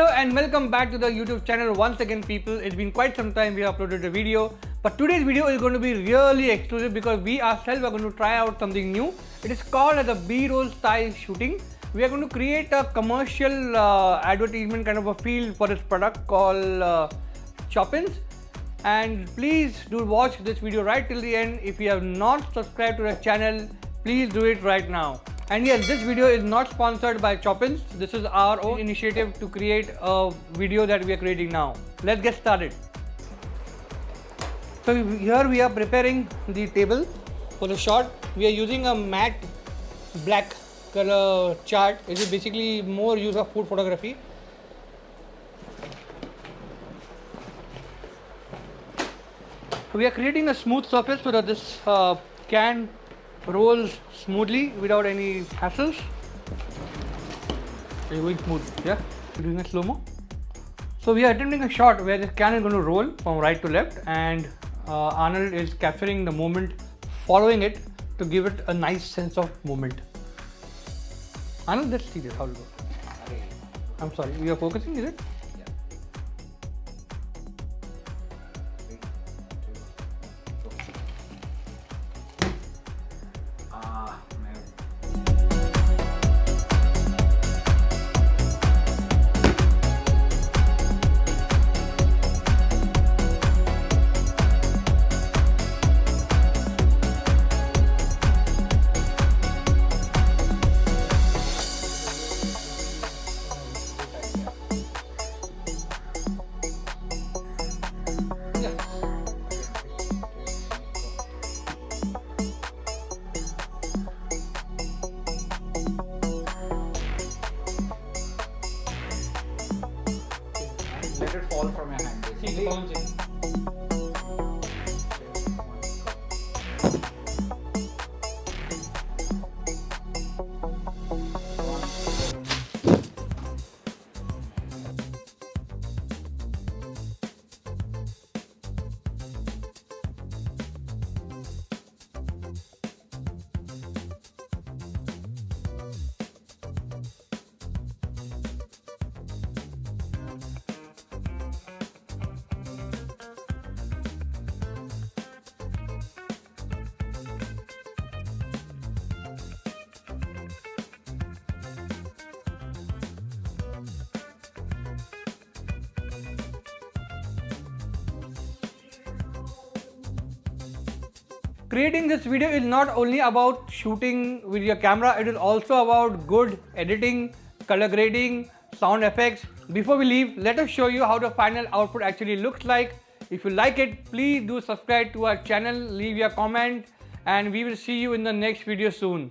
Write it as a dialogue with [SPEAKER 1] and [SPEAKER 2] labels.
[SPEAKER 1] Hello and welcome back to the YouTube channel once again, people. It's been quite some time we have uploaded a video, but today's video is going to be really exclusive because we ourselves are going to try out something new. It is called as a B-roll style shooting. We are going to create a commercial advertisement kind of a feel for this product called Chop-ins. And please do watch this video right till the end. If you have not subscribed to the channel, please do it right now. And yes, this video is not sponsored by Chop-ins. This is our own initiative to create a video that we are creating now. Let's get started. So here we are preparing the table for the shot. We are using a matte black color chart. It is basically more use of food photography. We are creating a smooth surface so that this can rolls smoothly without any hassles. Are you going smooth? Yeah? You're doing a slow-mo? So we are attempting a shot where this can is going to roll from right to left, and Arnold is capturing the moment following it to give it a nice sense of movement. Arnold, let's see this. How will it go? I'm sorry, you are focusing, is it?
[SPEAKER 2] Let it fall from your hand. Basically.
[SPEAKER 1] Creating this video is not only about shooting with your camera, it is also about good editing, color grading, sound effects. Before we leave, let us show you how the final output actually looks like. If you like it, please do subscribe to our channel, leave your comment, and we will see you in the next video soon.